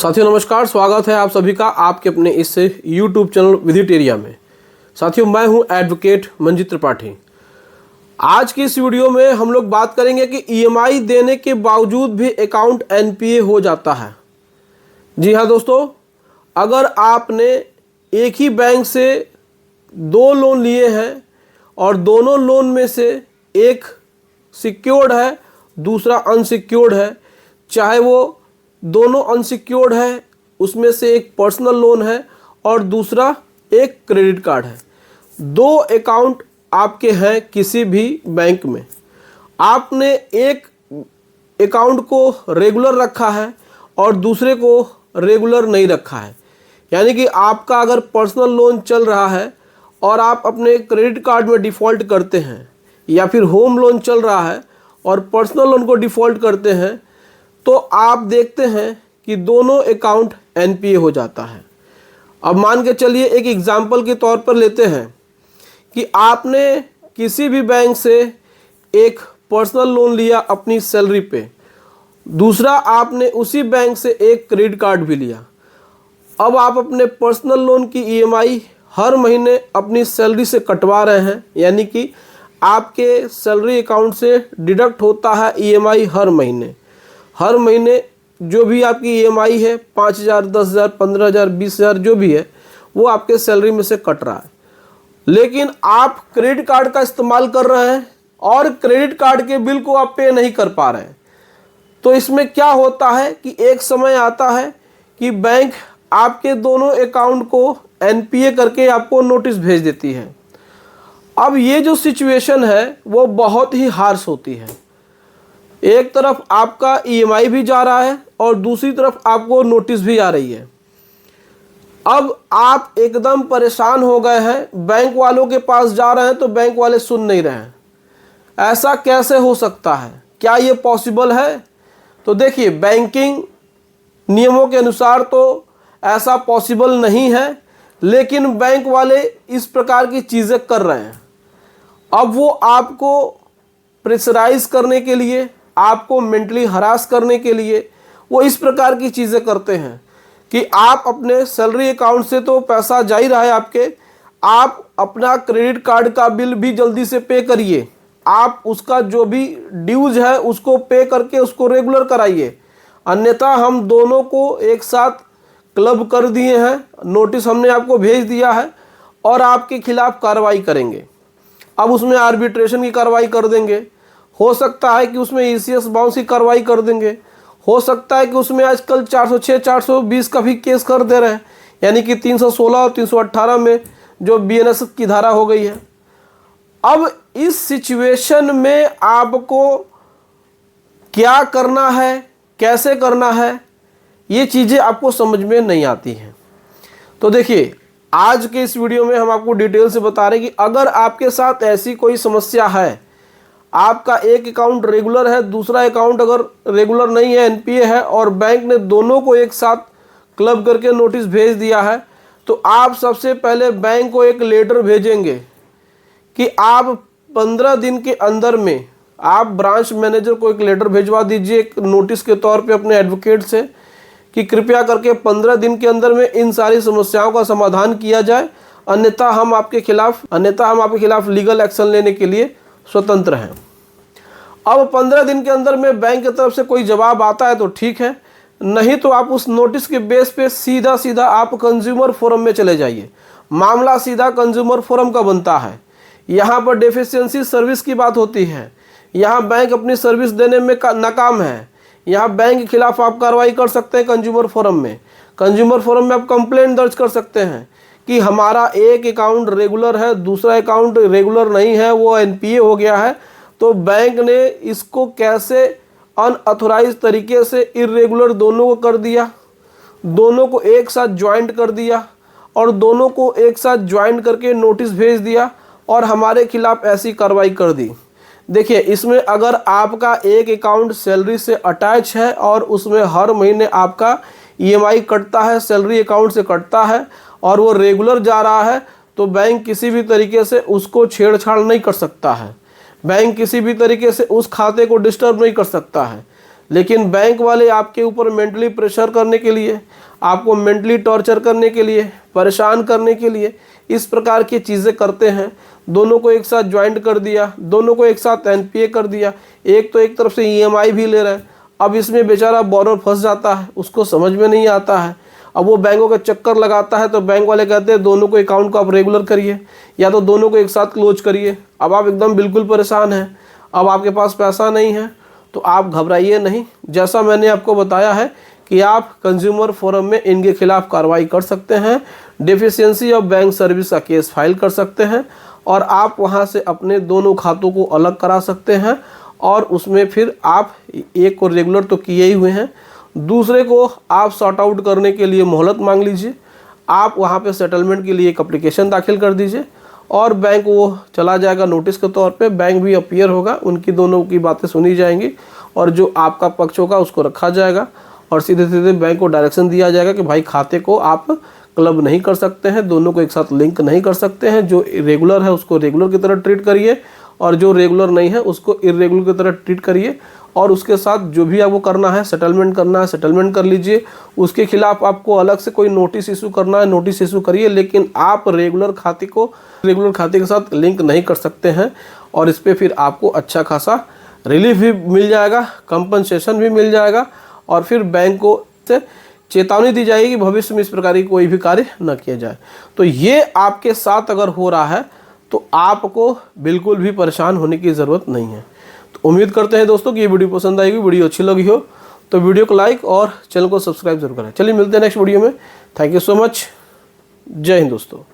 साथियों नमस्कार, स्वागत है आप सभी का आपके अपने इस YouTube चैनल विजिटेरिया में। साथियों मैं हूं एडवोकेट मंजीत त्रिपाठी। आज की इस वीडियो में हम लोग बात करेंगे कि EMI देने के बावजूद भी अकाउंट NPA हो जाता है। जी हाँ दोस्तों, अगर आपने एक ही बैंक से 2 लोन लिए हैं और दोनों लोन में से एक सिक्योर्ड है, दूसरा अनसिक्योर्ड है, चाहे वो दोनों अनसिक्योर्ड है, उसमें से एक पर्सनल लोन है और दूसरा एक क्रेडिट कार्ड है, 2 अकाउंट आपके हैं किसी भी बैंक में, आपने एक अकाउंट को रेगुलर रखा है और दूसरे को रेगुलर नहीं रखा है, यानी कि आपका अगर पर्सनल लोन चल रहा है और आप अपने क्रेडिट कार्ड में डिफ़ॉल्ट करते हैं, या फिर होम लोन चल रहा है और पर्सनल लोन को डिफ़ॉल्ट करते हैं, तो आप देखते हैं कि दोनों अकाउंट NPA हो जाता है। अब मान के चलिए एक एग्जाम्पल के तौर पर लेते हैं कि आपने किसी भी बैंक से एक पर्सनल लोन लिया अपनी सैलरी पे, दूसरा आपने उसी बैंक से एक क्रेडिट कार्ड भी लिया। अब आप अपने पर्सनल लोन की EMI हर महीने अपनी सैलरी से कटवा रहे हैं, यानी कि आपके सैलरी अकाउंट से डिडक्ट होता है EMI हर महीने जो भी आपकी EMI है 5,000, 10,000, 15,000, 20,000 जो भी है वो आपके सैलरी में से कट रहा है। लेकिन आप क्रेडिट कार्ड का इस्तेमाल कर रहे हैं और क्रेडिट कार्ड के बिल को आप पे नहीं कर पा रहे हैं, तो इसमें क्या होता है कि एक समय आता है कि बैंक आपके दोनों अकाउंट को NPA करके आपको नोटिस भेज देती है। अब ये जो सिचुएशन है वो बहुत ही हार्श होती है। एक तरफ आपका EMI भी जा रहा है और दूसरी तरफ आपको नोटिस भी आ रही है। अब आप एकदम परेशान हो गए हैं, बैंक वालों के पास जा रहे हैं तो बैंक वाले सुन नहीं रहे हैं। ऐसा कैसे हो सकता है, क्या ये पॉसिबल है? तो देखिए, बैंकिंग नियमों के अनुसार तो ऐसा पॉसिबल नहीं है, लेकिन बैंक वाले इस प्रकार की चीज़ें कर रहे हैं। अब वो आपको प्रेशराइज करने के लिए, आपको मेंटली हरास करने के लिए वो इस प्रकार की चीज़ें करते हैं कि आप अपने सैलरी अकाउंट से तो पैसा जा ही रहा है आपके, आप अपना क्रेडिट कार्ड का बिल भी जल्दी से पे करिए, आप उसका जो भी ड्यूज है उसको पे करके उसको रेगुलर कराइए, अन्यथा हम दोनों को एक साथ क्लब कर दिए हैं, नोटिस हमने आपको भेज दिया है और आपके खिलाफ कार्रवाई करेंगे। अब उसमें आर्बिट्रेशन की कार्रवाई कर देंगे, हो सकता है कि उसमें ECS बाउंस की कार्रवाई कर देंगे, हो सकता है कि उसमें आजकल 406, 420 का भी केस कर दे रहे हैं, यानी कि 316 और 318 में जो BNS की धारा हो गई है। अब इस सिचुएशन में आपको क्या करना है, कैसे करना है, ये चीज़ें आपको समझ में नहीं आती हैं। तो देखिए, आज के इस वीडियो में हम आपको डिटेल से बता रहे हैं कि अगर आपके साथ ऐसी कोई समस्या है, आपका एक अकाउंट रेगुलर है, दूसरा अकाउंट अगर रेगुलर नहीं है, NPA है, और बैंक ने दोनों को एक साथ क्लब करके नोटिस भेज दिया है, तो आप सबसे पहले बैंक को एक लेटर भेजेंगे कि आप 15 दिन के अंदर में आप ब्रांच मैनेजर को एक लेटर भेजवा दीजिए एक नोटिस के तौर पे अपने एडवोकेट से कि कृपया करके 15 दिन के अंदर में इन सारी समस्याओं का समाधान किया जाए, अन्यथा हम आपके खिलाफ लीगल एक्शन लेने के लिए स्वतंत्र हैं। अब 15 दिन के अंदर में बैंक की तरफ से कोई जवाब आता है तो ठीक है, नहीं तो आप उस नोटिस के बेस पे सीधा आप कंज्यूमर फोरम में चले जाइए। मामला सीधा कंज्यूमर फोरम का बनता है। यहाँ पर डेफिशिएंसी सर्विस की बात होती है, यहाँ बैंक अपनी सर्विस देने में नाकाम है, यहाँ बैंक के खिलाफ आप कार्रवाई कर सकते हैं कंज्यूमर फोरम में। कंज्यूमर फोरम में आप कंप्लेंट दर्ज कर सकते हैं कि हमारा एक अकाउंट रेगुलर है, दूसरा अकाउंट रेगुलर नहीं है, वो NPA हो गया है, तो बैंक ने इसको कैसे अनऑथोराइज तरीके से इर्रेगुलर दोनों को कर दिया, दोनों को एक साथ ज्वाइंट कर दिया और दोनों को एक साथ ज्वाइंट करके नोटिस भेज दिया और हमारे खिलाफ ऐसी कार्रवाई कर दी। देखिए, इसमें अगर आपका एक अकाउंट सैलरी से अटैच है और उसमें हर महीने आपका EMI कटता है, सैलरी अकाउंट से कटता है और वो रेगुलर जा रहा है, तो बैंक किसी भी तरीके से उसको छेड़छाड़ नहीं कर सकता है, बैंक किसी भी तरीके से उस खाते को डिस्टर्ब नहीं कर सकता है। लेकिन बैंक वाले आपके ऊपर मेंटली प्रेशर करने के लिए, आपको मेंटली टॉर्चर करने के लिए, परेशान करने के लिए इस प्रकार की चीज़ें करते हैं। दोनों को एक साथ ज्वाइंट कर दिया, दोनों को एक साथ एनपीए कर दिया, एक तो एक तरफ से ईएमआई भी ले रहे हैं। अब इसमें बेचारा बोरोर फंस जाता है, उसको समझ में नहीं आता है। अब वो बैंकों का चक्कर लगाता है, तो बैंक वाले कहते हैं दोनों को अकाउंट को आप रेगुलर करिए या तो दोनों को एक साथ क्लोज करिए। अब आप एकदम बिल्कुल परेशान हैं, अब आपके पास पैसा नहीं है, तो आप घबराइए नहीं। जैसा मैंने आपको बताया है कि आप कंज्यूमर फोरम में इनके खिलाफ कार्रवाई कर सकते हैं, डेफिशिएंसी ऑफ बैंक सर्विस का केस फाइल कर सकते हैं और आप वहां से अपने दोनों खातों को अलग करा सकते हैं। और उसमें फिर आप एक को रेगुलर तो किए ही हुए हैं, दूसरे को आप सॉर्ट आउट करने के लिए मोहलत मांग लीजिए। आप वहाँ पे सेटलमेंट के लिए एक एप्लीकेशन दाखिल कर दीजिए और बैंक वो चला जाएगा नोटिस के तौर पे, बैंक भी अपीयर होगा, उनकी दोनों की बातें सुनी जाएंगी और जो आपका पक्ष होगा उसको रखा जाएगा और सीधे सीधे बैंक को डायरेक्शन दिया जाएगा कि भाई खाते को आप क्लब नहीं कर सकते हैं, दोनों को एक साथ लिंक नहीं कर सकते हैं। जो रेगुलर है उसको रेगुलर की तरह ट्रीट करिए और जो रेगुलर नहीं है उसको इरेगुलर की तरह ट्रीट करिए। और उसके साथ जो भी आपको करना है, सेटलमेंट करना है, सेटलमेंट कर लीजिए। उसके खिलाफ आपको अलग से कोई नोटिस इशू करना है, नोटिस इशू करिए, लेकिन आप रेगुलर खाते को रेगुलर खाते के साथ लिंक नहीं कर सकते हैं। और इस पर फिर आपको अच्छा खासा रिलीफ भी मिल जाएगा, कंपनसेशन भी मिल जाएगा और फिर बैंक को से चेतावनी दी जाएगी कि भविष्य में इस प्रकार की कोई भी कार्य न किया जाए। तो ये आपके साथ अगर हो रहा है तो आपको बिल्कुल भी परेशान होने की ज़रूरत नहीं है। तो उम्मीद करते हैं दोस्तों कि ये वीडियो पसंद आएगी, वीडियो अच्छी लगी हो तो वीडियो को लाइक और चैनल को सब्सक्राइब जरूर करें। चलिए मिलते हैं नेक्स्ट वीडियो में। Thank you so much. जय हिंद दोस्तों।